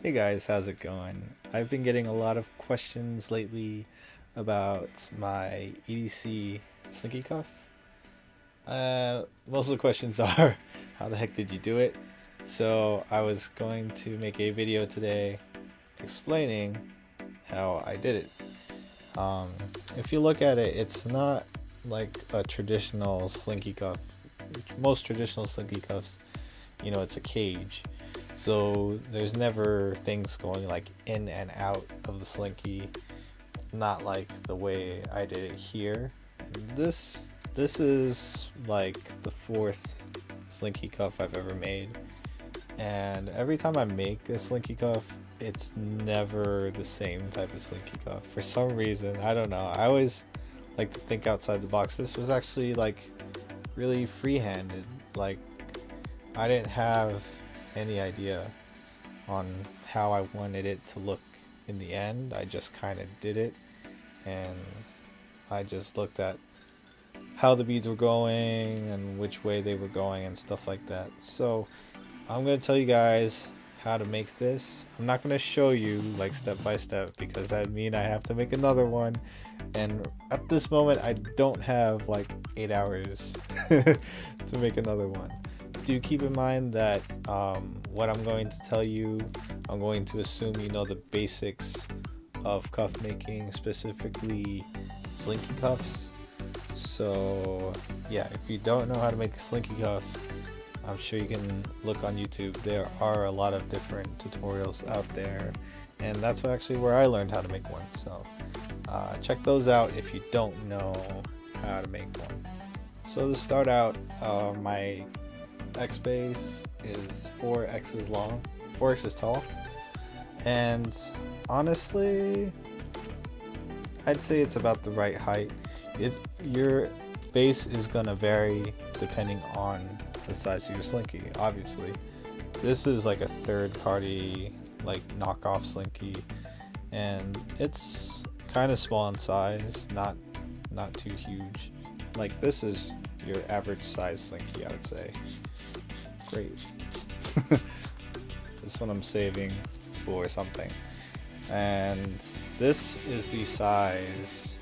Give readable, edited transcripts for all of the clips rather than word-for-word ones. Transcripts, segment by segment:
Hey guys, how's it going? I've been getting a lot of questions lately about my EDC Slinkycuff. Most of the questions are, how the heck did you do it? So I was going to make a video today explaining how I did it. Um, if you look at it, it's not like a traditional Slinkycuff. Most traditional Slinkycuffs, it's a cage. So there's never things going like in and out of the slinky, not like the way I did it here. This is like the fourth slinky cuff I've ever made, and every time I make a slinky cuff, it's never the same type of slinky cuff. For some reason, I don't know. I always like to think outside the box. This was actually like really free-handed. Like I didn't have any idea on how I wanted it to look in the end. I just kind of did it, and I just looked at how the beads were going and which way they were going and stuff like that. So I'm going to tell you guys how to make this. I'm not going to show you like step by step because that mean I have to make another one, and at this moment I don't have like 8 hours to make another one. Do keep in mind that what I'm going to tell you, I'm going to assume you know the basics of cuff making, specifically slinky cuffs. So yeah, if you don't know how to make a slinky cuff, I'm sure you can look on YouTube. There are a lot of different tutorials out there, and that's actually where I learned how to make one. So check those out if you don't know how to make one. So to start out, my X base is 4x's long, 4x's tall, and honestly I'd say it's about the right height. Your base is gonna vary depending on the size of your slinky. Obviously this is like a third party like knockoff slinky, and it's kind of small in size, not too huge. Like this is your average size slinky, I would say. Great. This one I'm saving for something. And this is the size,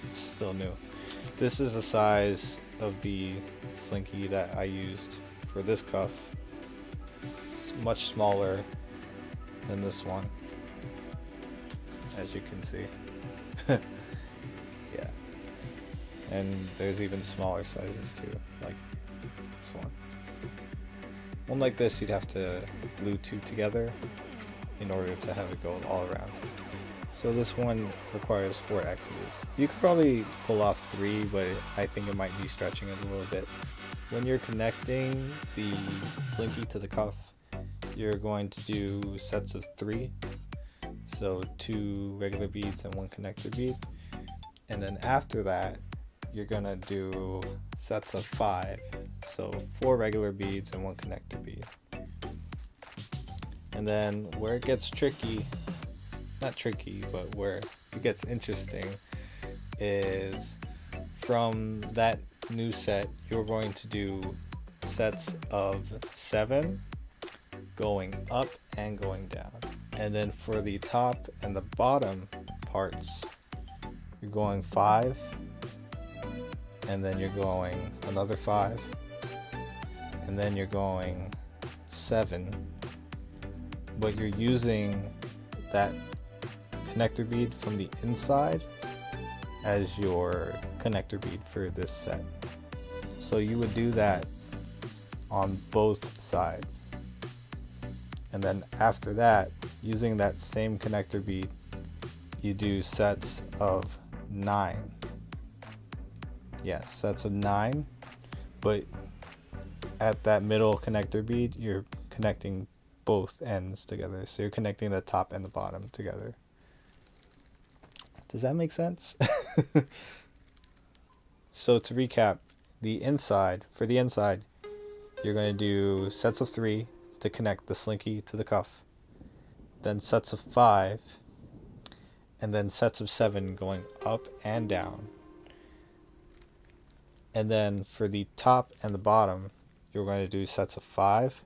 it's still new. This is the size of the slinky that I used for this cuff. It's much smaller than this one, as you can see. Yeah. And there's even smaller sizes too, like this one. One like this you'd have to glue two together in order to have it go all around. So this one requires 4 X's. You could probably pull off 3, but I think it might be stretching it a little bit. When you're connecting the slinky to the cuff, you're going to do sets of 3. So 2 regular beads and 1 connector bead. And then after that, you're gonna do sets of 5. So 4 regular beads and 1 connector bead. And then where it gets tricky, not tricky, but where it gets interesting is from that new set, you're going to do sets of 7 going up and going down. And then for the top and the bottom parts, you're going 5, and then you're going another 5, and then you're going 7, but you're using that connector bead from the inside as your connector bead for this set. So you would do that on both sides, and then after that, using that same connector bead, you do sets of 9. Yeah, sets of 9, but at that middle connector bead, you're connecting both ends together. So you're connecting the top and the bottom together. Does that make sense? So to recap, for the inside, you're going to do sets of 3 to connect the slinky to the cuff, then sets of 5, and then sets of 7 going up and down. And then for the top and the bottom, you're going to do sets of 5,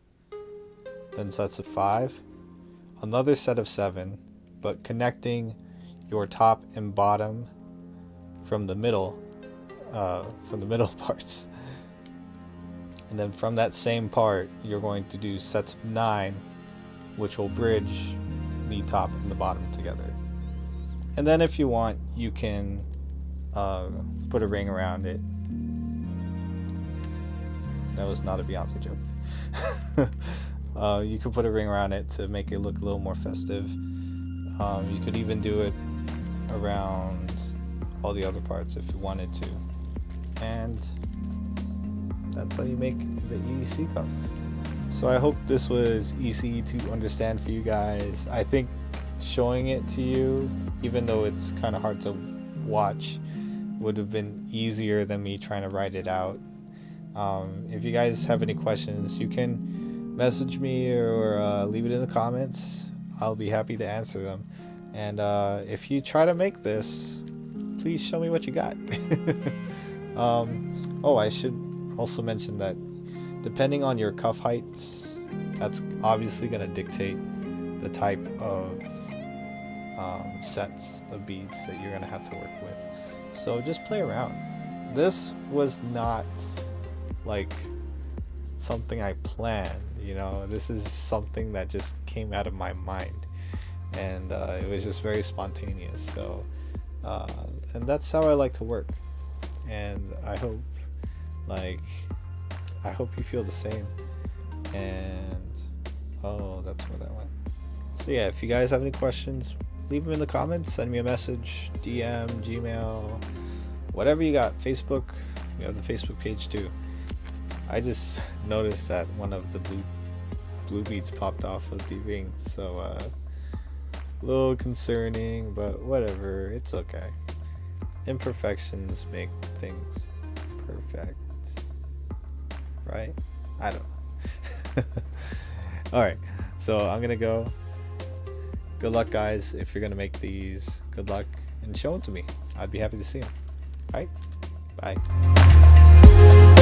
then sets of 5, another set of 7, but connecting your top and bottom from the middle parts. And then from that same part, you're going to do sets of 9, which will bridge the top and the bottom together. And then if you want, you can put a ring around it. That was not a Beyonce joke. You could put a ring around it to make it look a little more festive. You could even do it around all the other parts if you wanted to. And that's how you make the EDC cuff. So I hope this was easy to understand for you guys. I think showing it to you, even though it's kind of hard to watch, would have been easier than me trying to write it out. If you guys have any questions, you can message me or leave it in the comments. I'll be happy to answer them. And if you try to make this, please show me what you got. Oh, I should also mention that depending on your cuff heights, that's obviously going to dictate the type of sets of beads that you're going to have to work with. So just play around. This was not like something I planned, you know. This is something that just came out of my mind, and it was just very spontaneous. So and that's how I like to work, and I hope you feel the same. And oh, that's where that went. So yeah, if you guys have any questions, leave them in the comments, send me a message, DM, Gmail, whatever you got. Facebook, we have the Facebook page too. I just noticed that one of the blue beads popped off of the ring, so a little concerning, but whatever, it's okay. Imperfections make things perfect, right? I don't know. Alright, so I'm gonna go. Good luck, guys. If you're gonna make these, good luck, and show them to me. I'd be happy to see them. Alright, bye.